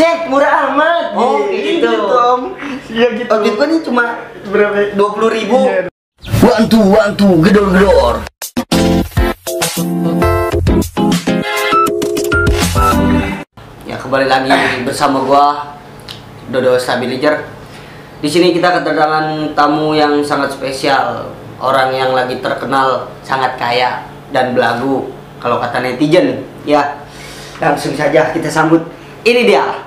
Cek murah amat. Oh gitu Om. Iya gitu. Ojek gua nih cuma berapa? 20.000. Iya. Wantu gedor-gedor. Ya kembali lagi bersama gua Dodo Stabilizer. Di sini kita kedatangan tamu yang sangat spesial, orang yang lagi terkenal, sangat kaya dan belagu kalau kata netizen. Ya, langsung saja kita sambut. Ini dia,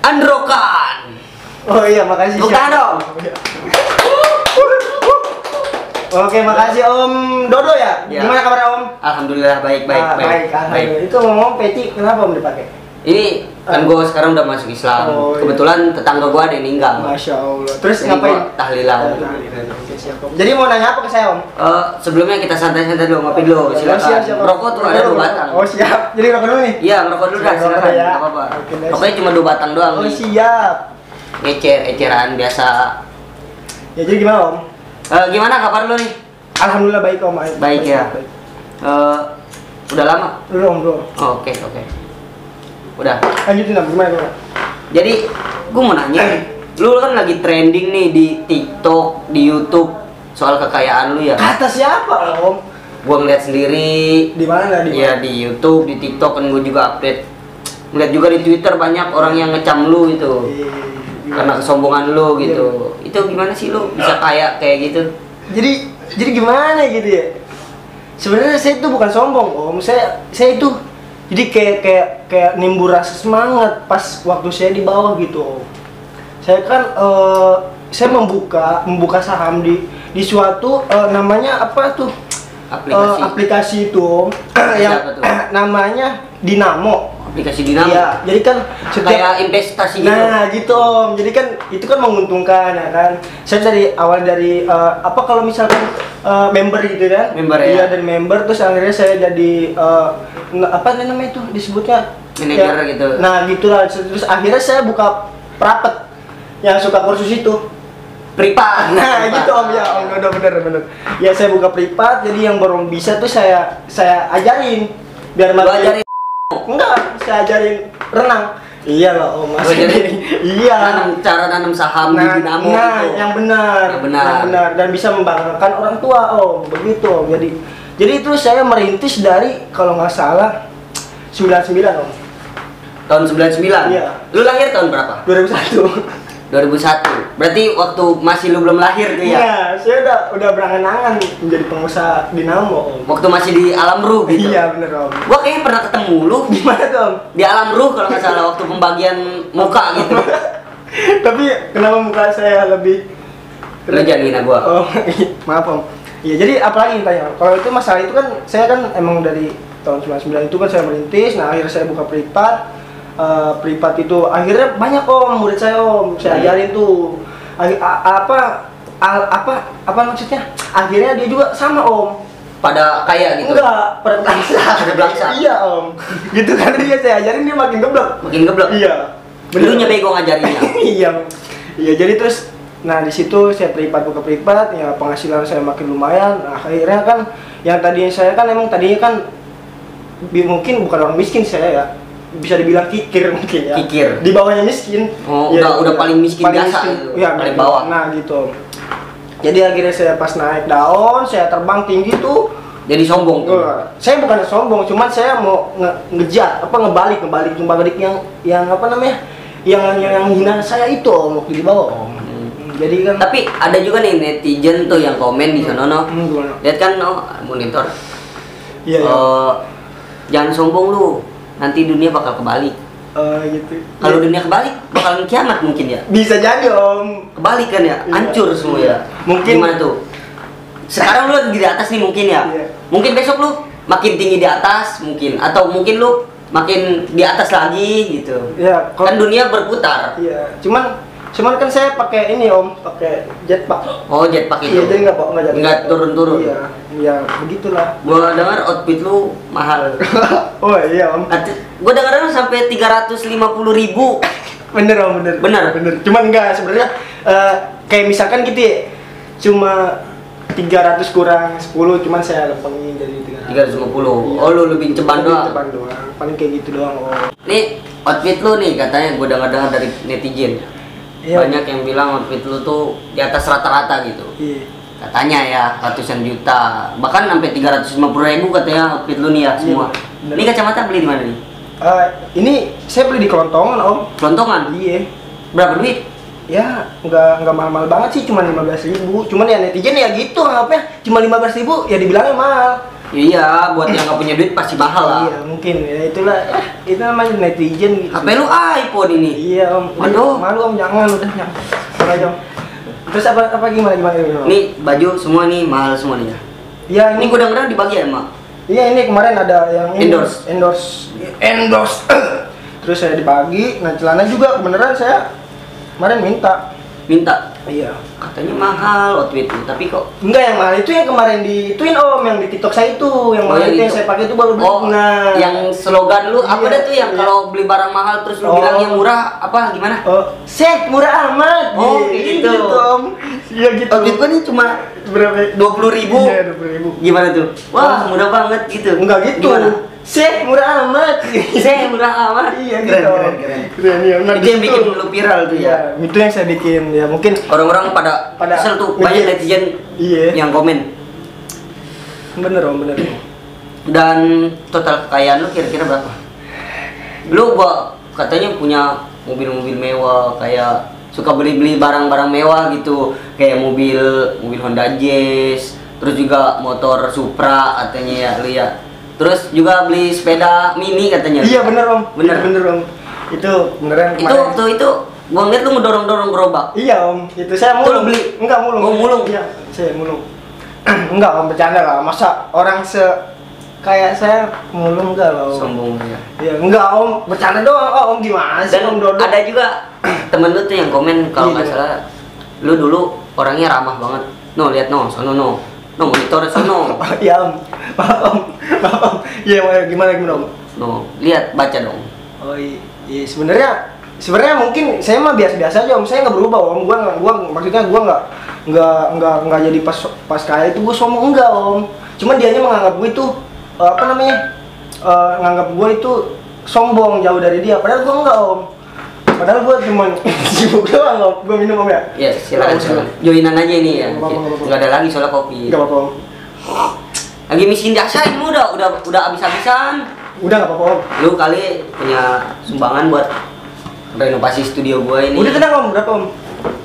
Androkan. Oh iya, makasih. Tepuk tangan dong. Oke, makasih Om Dodo ya. Ya. Gimana kabar Om? Alhamdulillah baik. Alhamdulillah. Itu ngomong peci kenapa Om dipakai? Ini kan gue sekarang udah masuk Islam. Oh, iya. Kebetulan tetangga gue ada yang meninggal. Masya Allah. Terus Jadi ngapain? gua tahlilan. Oke, siap Om. Jadi mau nanya apa ke saya Om? Sebelumnya kita santai-santai dulu, ngopi dulu. Silakan. Siap. Rokok tuh ada 2 batang. Oh siap. Jadi rokok dulu nih? Iya, ngerokok dulu dah, silakan. Ya. Enggak apa-apa. Oke, nice. Rokoknya cuma 2 batang doang. Oh nih. siap. Eceran biasa. Ya jadi gimana Om? Gimana kabar lu nih? Alhamdulillah baik Om. Baik ya. Baik. Udah lama? Dulu Om dulu. Oke. Udah. Lanjutin Om, gimana? Jadi, gue mau nanya, lu kan lagi trending nih di TikTok, di YouTube soal kekayaan lu ya. Kata siapa Om? Gue ngeliat sendiri. Di mana? Iya di YouTube, di TikTok kan gue juga update. Ngeliat juga di Twitter banyak orang yang ngecam lu itu karena kesombongan lu gitu. Itu gimana sih lu bisa kaya kayak gitu? Jadi gimana gitu ya? Sebenarnya saya itu bukan sombong Om. Saya itu jadi kayak nimbul rasa semangat pas waktu saya di bawah gitu Om. Saya kan saya membuka saham di suatu namanya apa tuh? Aplikasi itu Om. Yang namanya Dinamo. Aplikasi Dinamo. Iya, jadi kan kayak investasi gitu. Nah, gitu Om. Jadi kan itu kan menguntungkan ya kan. Saya dari awal dari apa kalau misalkan member gitu kan. Member ya. Iya, dari member terus akhirnya saya jadi apa namanya itu disebutnya manajer ya, gitu. Nah, gitulah. Terus akhirnya saya buka prapet yang suka kursus itu. Privat. Nah, gitu Om ya. Om udah bener. Ya saya buka privat jadi yang baru bisa tuh saya ajarin biar ajarin. Enggak, saya ajarin renang. Iya lah Om, iya. Cara nanam saham di Dinamo gitu. Yang benar. Dan bisa membanggakan orang tua Om, begitu Om. Jadi itu saya merintis dari kalau nggak salah 99 Om. Tahun 99? Iya. Lu lahir tahun berapa? 2001. 2001. Berarti waktu masih lu belum lahir tuh ya? Iya, saya udah berangan-angan menjadi pengusaha Dinamo Om. Waktu masih di alam ruh gitu? Iya bener Om. Gua kayaknya pernah ketemu lu. Gimana tuh Om? Di alam ruh kalau nggak salah waktu pembagian muka gitu. Tapi kenapa muka saya lebih Lu jangan hina gua. Oh, maaf Om. Iya, jadi apalagi yang tanya? Kalau itu masalah itu kan saya kan emang dari tahun 99 itu kan saya merintis, nah akhirnya saya buka privat. Privat itu akhirnya banyak Om murid saya Om, saya ajarin tuh apa maksudnya? Akhirnya dia juga sama Om. Pada kaya gitu? Enggak, pada belangsa. Iya Om. Gitu kan dia saya ajarin dia makin geblek. Makin geblek? Iya. Lu bego ngajarinnya? Iya, jadi terus nah di situ saya buka privat, ya penghasilan saya makin lumayan. Nah, akhirnya kan yang tadinya saya kan emang tadinya kan mungkin bukan orang miskin saya ya. Bisa dibilang kikir mungkin ya. Kikir. Di bawahnya miskin. Oh, ya, udah paling miskin biasa gitu. Ya, paling bawah. Nah, gitu. Jadi akhirnya saya pas naik daun, saya terbang tinggi tuh. Jadi sombong tuh. Saya bukan sombong, cuman saya mau ngebalik yang apa namanya? Yang hina saya itu Om, waktu di bawah Om. Jadi kan tapi ada juga nih netizen tuh yang komen di sana no. Lihat kan monitor. Iya. Jangan sombong lu. Nanti dunia bakal kebalik. Gitu. Kalau dunia kebalik, bakalan kiamat mungkin ya. Bisa jadi Om. Kebalik kan ya, hancur semua ya. Mungkin gimana tuh? Sekarang lu lagi di atas nih mungkin ya. Iya. Mungkin besok lu makin tinggi di atas mungkin, atau mungkin lu makin di atas lagi gitu. Iya. Kan dunia berputar. Iya. Cuman kan saya pakai ini Om, pakai jetpack. Oh, jetpack itu. Iya, jadi nggak turun-turun. Iya, ya begitulah. Gua dengar outfit lu mahal. Oh iya Om. Gua dengar sampai 350.000. Bener Om, bener. Cuman enggak sebenarnya kayak misalkan gitu ya, cuma 300 kurang 10, cuman saya lempengin jadi 350. 350. Oh, lu lebih ceban doang. Ceban doang. Paling kayak gitu doang. Oh. Nih, outfit lu nih katanya gue dengar-dengar dari netizen. Iya. Banyak yang bilang outfit lu tuh di atas rata-rata gitu. Iya. Katanya ya, ratusan juta. Bahkan sampai 350.000 katanya outfit lu nih ya semua. Bener. Ini kacamata beli di mana nih? Ini saya beli di Kelontongan, Om. Kelontongan? Iya. Berapa duit? Ya, nggak mahal-mahal banget sih, cuma 15.000. Cuman ya netizen ya gitu, ngapain? Cuma 15.000 ya dibilangnya mahal. Iya, buat yang nggak punya duit pasti mahal lah. Iya, mungkin ya itulah. Itu namanya netizen gitu. HP lu iPhone ini. Iya, Om. Waduh. Malu, Om, jangan udah jangan. Aja, Om. Terus apa gimana? Om? Nih baju semua nih mahal semua nih ya. Iya, Ini gue dengar dibagi ya, Mak? Iya, ini kemarin ada yang ini, Endorse. endorse. Terus saya dibagi. Nah, celana juga kebenaran saya kemarin minta. Iya. Katanya mahal outfit lu, tapi kok Enggak, yang mahal itu yang kemarin dituin, Om, yang di TikTok saya itu, yang mahal itu yang saya pakai itu baru beli. Oh, Nah, yang slogan lu apa Iya, dah tuh yang iya. kalau beli barang mahal terus lu Oh. bilang yang murah apa gimana? set murah amat. Oh, gitu. Om. Iya gitu. Outfit gua nih cuma berapa? 20.000. Iya, 20.000. Gimana tuh? Wah, murah banget gitu. Enggak gitu. Gimana? Set murah amat. Saya murah amat. Iya gitu. Keren. Keren ya. Nah, Itu yang gitu. bikin lu viral tuh ya. Iya, itu yang saya bikin. Ya mungkin Orang-orang pada kesel tuh, banyak netizen Iya. yang komen. Bener, Om, bener. Dan total kekayaan lu kira-kira berapa? Lu gua katanya punya mobil-mobil mewah, kayak suka beli-beli barang-barang mewah gitu, kayak mobil Honda Jazz, terus juga motor Supra katanya ya lu ya. Terus juga beli sepeda mini katanya. Iya bener, Om. Bener. Bener, Om. Itu beneran Itu kemarin. waktu itu gua ngeliat lu ngedorong-dorong gerobak. Iya, Om. Itu saya Itu lu mulung. beli? Enggak mulung. Oh, mulung. Iya, saya mulung. Enggak, Om, bercanda lah. Masa orang kayak saya mulung enggak lah, Om. Sombong ya. Iya, enggak, Om. Bercanda doang. Oh, Om gimana sih, Dan Om Dodo? ada juga temen lu tuh yang komen kalau Iya. nggak salah, lu dulu orangnya ramah banget. No, lihat no, sono no. No, monitor sono. Iya, Om. Maaf, Om. Maaf, Om. Iya, gimana, Om? No, lihat baca dong. Oh iya, sebenarnya mungkin saya mah biasa-biasa aja, Om. Saya nggak berubah, Om. Maksudnya gua nggak jadi pas kaya itu gua sombong, enggak, Om. Cuman dianya menganggap gua itu nganggap gua itu sombong jauh dari dia. Padahal gua enggak, Om. Padahal gua cuma sibuk doang, Om. Gua minum, Om, ya. Ya, silakan. Joinan aja ini ya. Nggak apa-apa. Nggak ada lagi soalnya kopi. Enggak apa-apa, Om. Lagi miskin dasar ini udah habis-habisan. Udah nggak apa-apa, Om. Lu kali punya sumbangan buat renovasi studio gua ini. Udah tenang, Om. Berapa, Om?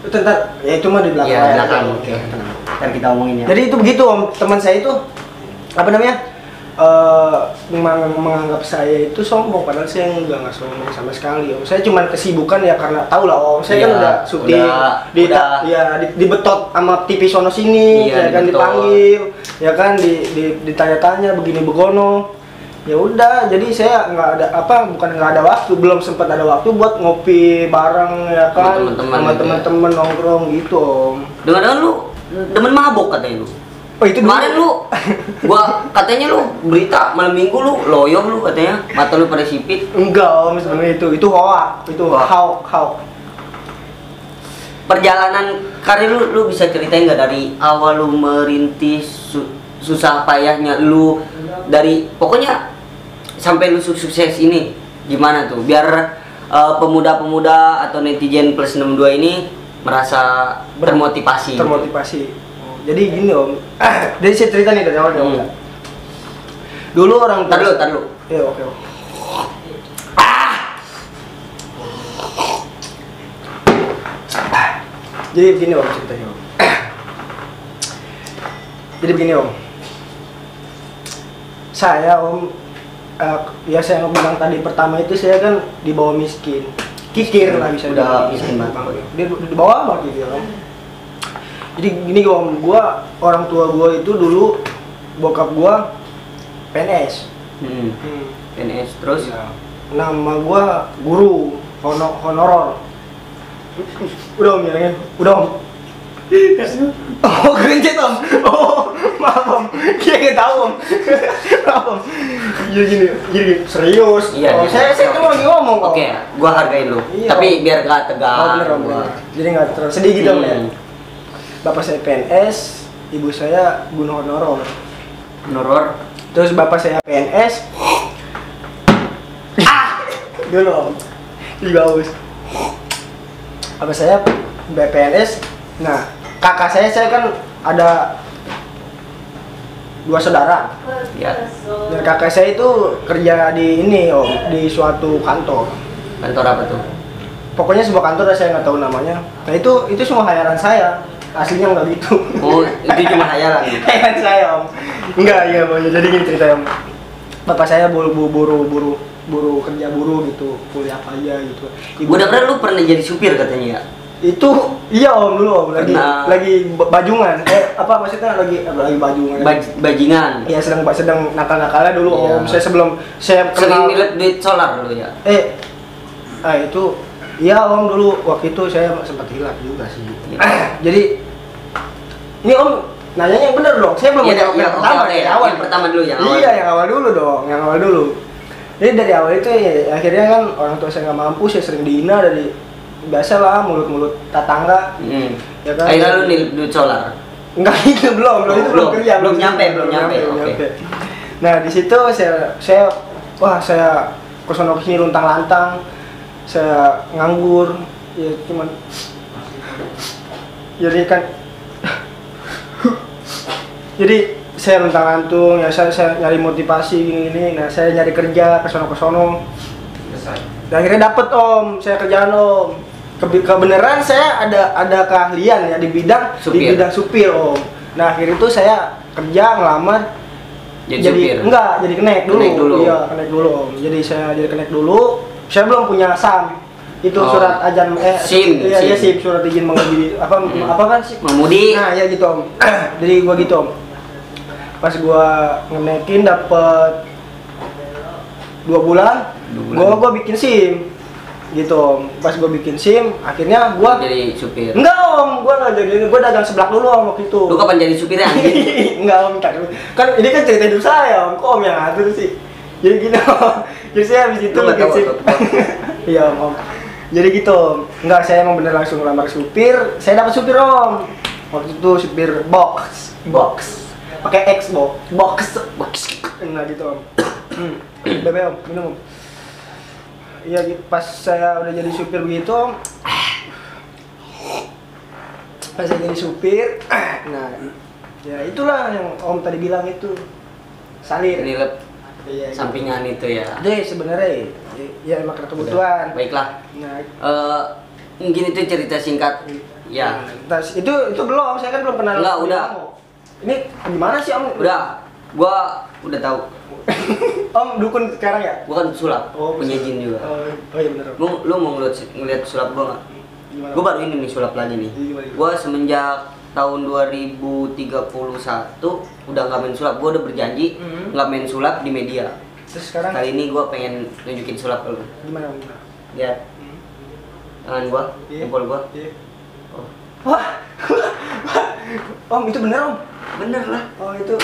Tentar. Ya itu mah di belakang. Iya, di aja. belakang. Oke. Ntar kita omongin ya. Jadi itu begitu, Om. Teman saya itu apa namanya? Menganggap saya itu sombong, padahal saya nggak sombong sama sekali, Om. Saya cuma kesibukan ya karena tahu lah, Om. Saya kan Iya, udah syuting, dibetot sama TV sono sini, Iya, ya kan dibetot. dipanggil, ya kan ditanya-tanya begini begono. Ya udah, jadi saya bukan nggak ada waktu, belum sempat ada waktu buat ngopi bareng ya kan, Teman-teman sama gitu ya. teman-teman nongkrong gitu, Om. Dengar-dengar lu demen mabok katanya lu. Oh itu Kemarin lu, gua katanya lu berita malam minggu lu loyong lu katanya, mata lu pada sipit. Enggak, Om, sebenarnya itu hoax, itu Hoax. how. Perjalanan karir lu bisa ceritain nggak dari awal lu merintis susah payahnya lu dari pokoknya sampai lu sukses ini gimana tuh biar pemuda-pemuda atau netizen plus 62 ini merasa termotivasi. Jadi gini, Om. Dari saya cerita nih dari awal, Om. Dulu orang Tar lu. Iya, oke. Jadi begini, Om, ceritanya, Om. Jadi begini, Om. Saya, Om, ya saya bilang tadi pertama itu saya kan di bawah miskin. Kikir lah bisa Udah dibilang. miskin banget. Dia di bawah banget gitu, Om. Jadi gini, Om, orang tua gua itu dulu bokap gua PNS. PNS terus Ya. Nama gua guru honorer. Udah, Om, ya, udah, Om. Oh, kerencet, Om. Oh, maaf, Om. Dia nggak tahu, Om. Maaf, Om. Gini, serius. Iya, Oh, gitu. saya cuma lagi ngomong, Om. Oke, gua hargain lu. Iya, Tapi Om. biar gak tegang. Oh, bener, Om. Bener. Jadi nggak terlalu sedih gitu, Om, ya. Bapak saya PNS, ibu saya guru honorer. Honorer. Terus bapak saya PNS. Dulu om, juga haus. Bapak saya PNS. Nah, kakak saya kan ada 2 saudara. Ya. Dan kakak saya itu kerja di ini om, di suatu kantor. Kantor apa tuh? Pokoknya sebuah kantor saya nggak tahu namanya. Nah itu semua hayalan saya. Aslinya nggak gitu. Oh, itu cuma hayalan gitu. Hayalan saya om. Enggak ya om. Jadi gini ceritanya om. Bapak saya buru kerja buru gitu, kuliah apa aja gitu. Gue denger lu pernah jadi supir katanya ya? Itu iya om dulu om lagi bajungan. Apa maksudnya lagi bajungan? Bajingan. Iya sedang nakal-nakalnya dulu Iya. om. Saya sebelum saya Sering kenal nilet duit solar lu ya? itu iya om dulu waktu itu saya sempat hilang juga sih. Jadi ini om nanyanya yang bener dong. Saya belum Iya, jawab iya, yang pertama oke. dari awal. Yang pertama dulu, yang awal. Iya yang awal dulu dong, yang awal dulu. Jadi dari awal itu ya, akhirnya kan orang tua saya nggak mampu, saya sering dihina dari biasa lah mulut-mulut tetangga. Ya kan? Akhirnya lu nilet duit solar? Enggak itu belum itu belum kerja belum nyampe. Oke. Nah di situ saya kesono kesini luntang-lantang, saya nganggur, ya cuman jadi saya luntang-lantung ya saya nyari motivasi gini. Nah saya nyari kerja kesono. Dan akhirnya dapet om, saya kerjaan om. Kebenaran saya ada keahlian ya di bidang supir om. Nah akhirnya itu saya kerja ngelamar jadi supir? Enggak, jadi kenek dulu. Iya, kenek dulu om. Jadi saya jadi kenek dulu. Saya belum punya SAM. Itu surat ajan SIM. Iya SIM, surat izin mengemudi apa kan sih? Mengemudi. Nah, ya gitu om. Jadi gua gitu om. Pas gua ngenekin dapet 2 bulan. Gua bikin SIM. Gitu om. Pas gua bikin SIM, akhirnya gua jadi supir. Enggak om, gua nggak jadi, gua dagang seblak dulu om waktu itu. Lu kapan jadi supirnya anjing? Enggak om, kan ini kan cerita hidup saya om, kok om yang ngatur sih? Jadi gini om, jadi saya habis itu bikin SIM. Iya om. Jadi gitu om, enggak saya emang bener langsung ngelamar supir, saya dapat supir om. Waktu itu supir box, pakai X box. Nah gitu om. Bebe om, minum om. Iya, pas saya udah jadi supir begitu, pas saya jadi supir, nah, ya itulah yang Om tadi bilang itu, salir. Nilet Iya, sampingan itu ya. Deh sebenarnya, ya emang karena kebutuhan. Baiklah. Nah, mungkin itu cerita singkat. Ya. itu belum, saya kan belum pernah. Enggak, udah. Ini gimana sih Om? Udah, gua udah tahu. Om dukun sekarang ya? Gua kan sulap, Oh, punya jin juga. Oh iya bener. Lu mau ngeliat sulap gua nggak? Gimana? Gua baru ini nih sulap lagi nih. Gimana? Gua semenjak tahun 2031 udah nggak main sulap. Gua udah berjanji nggak main sulap di media. Terus sekarang? Kali ini gua pengen nunjukin sulap ke lu. Gimana Om? Lihat tangan gua, Iya. jempol gua. Iya. Oh, Wah, Om itu bener Om? bener lah. Oh itu,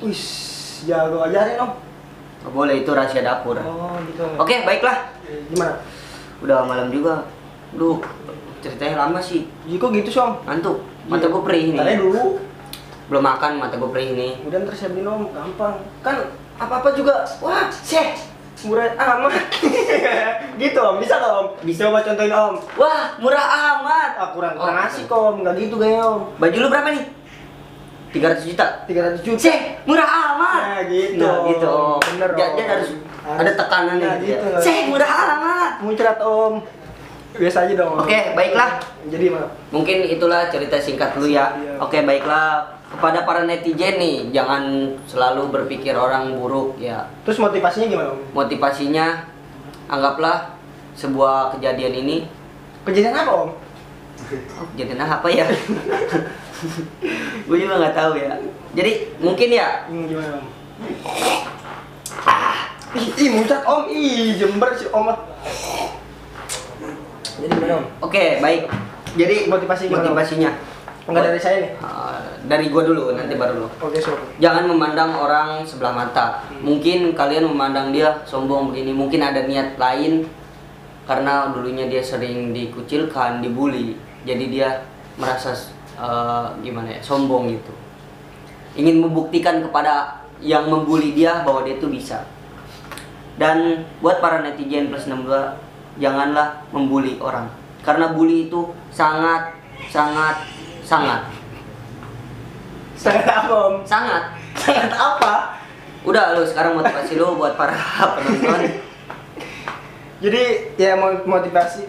wis jago ajarin Om. Nggak boleh, itu rahasia dapur. Oh gitu. Oke, baiklah. Gimana? Udah malam juga. Duh, ceritanya lama sih. Jadi kok gitu sih Om? Ngantuk. Mata gua perih nih. Tanya dulu. Belum makan, mata gua perih nih. Udah ntar saya beliin Om, gampang. Kan apa-apa juga, wah, murah amat. Gitu Om, bisa nggak Om? Bisa coba contohin Om. Wah, murah amat. Kurang asik Om, nggak gitu kayaknya Om. Baju lu berapa nih? 300 juta. 300 juta. Cih, murah amat. Nah gitu. Nah, gitu. Bener Om. Dia harus ada tekanan Nah, nih. gitu. Cih, murah amat. Muncrat Om. Biasa aja dong. Oke, baiklah. Jadi mana? Mungkin itulah cerita singkat lu ya. Iya. Oke, baiklah. Kepada para netizen nih, jangan selalu berpikir orang buruk ya. Terus motivasinya gimana Om? Motivasinya, anggaplah sebuah kejadian ini. Kejadian apa Om? Oh, kejadian apa ya? Gue juga nggak tahu ya. Jadi mungkin ya. Gimana Om? Ih, muncrat Om. Ih, jember si Om. Jadi gimana Om? Oke, baik. Jadi Motivasi gimana, Om? motivasinya. Enggak dari saya nih. Dari gua dulu, nanti baru lo. Oke, so. Jangan memandang orang sebelah mata. Mungkin kalian memandang dia sombong begini, mungkin ada niat lain karena dulunya dia sering dikucilkan, dibully. Jadi dia merasa gimana ya, sombong gitu. Ingin membuktikan kepada yang membuli dia bahwa dia tuh bisa. Dan buat para netizen plus 62, janganlah membuli orang. Karena bully itu sangat sangat Sangat apa, Om? sangat. Sangat apa? Udah lu sekarang motivasi lu buat para penonton. Jadi ya motivasi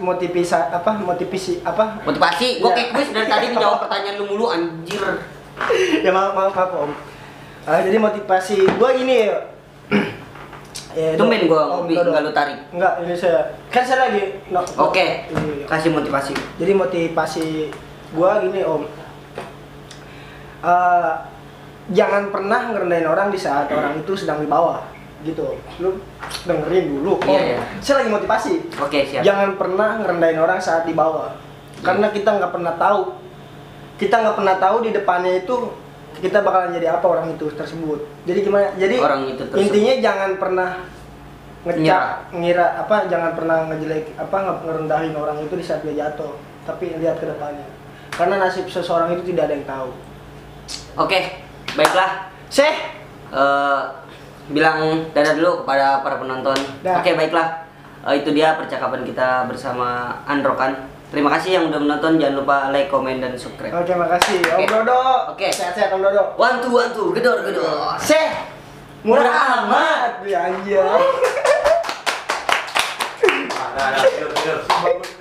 apa? Motivasi, gue Ya. kayak kuis dari tadi menjawab pertanyaan lu mulu anjir. Ya maaf Om. Jadi motivasi gua gini ya. Tumben gue Dodo. nggak lu tarik. Enggak, ini saya lagi. Oke, Ini. kasih motivasi. Jadi motivasi gua gini Om. Jangan pernah ngerendahin orang di saat orang itu sedang di bawah, gitu. Lu dengerin dulu. Om. Iya, iya. Saya lagi motivasi. Oke, siap. Jangan pernah ngerendahin orang saat di bawah, karena kita nggak pernah tahu. Kita nggak pernah tahu di depannya itu kita bakalan jadi apa orang itu tersebut. Jadi gimana? Jadi Orang itu tersebut. intinya jangan pernah jangan pernah ngerendahin orang itu di saat dia jatuh, tapi lihat ke depannya. Karena nasib seseorang itu tidak ada yang tahu. Oke, baiklah. Bilang dadah dulu kepada para penonton. Dah. Oke, baiklah. Itu dia percakapan kita bersama Androkan. Terima kasih yang udah menonton. Jangan lupa like, komen, dan subscribe. Oke, makasih Om Oke. Dodo. Oke. Sehat-sehat Om Dodo. One two, gedor. Murah amat. Ya anjir. Nah, nah, nah, tidur. Bagus.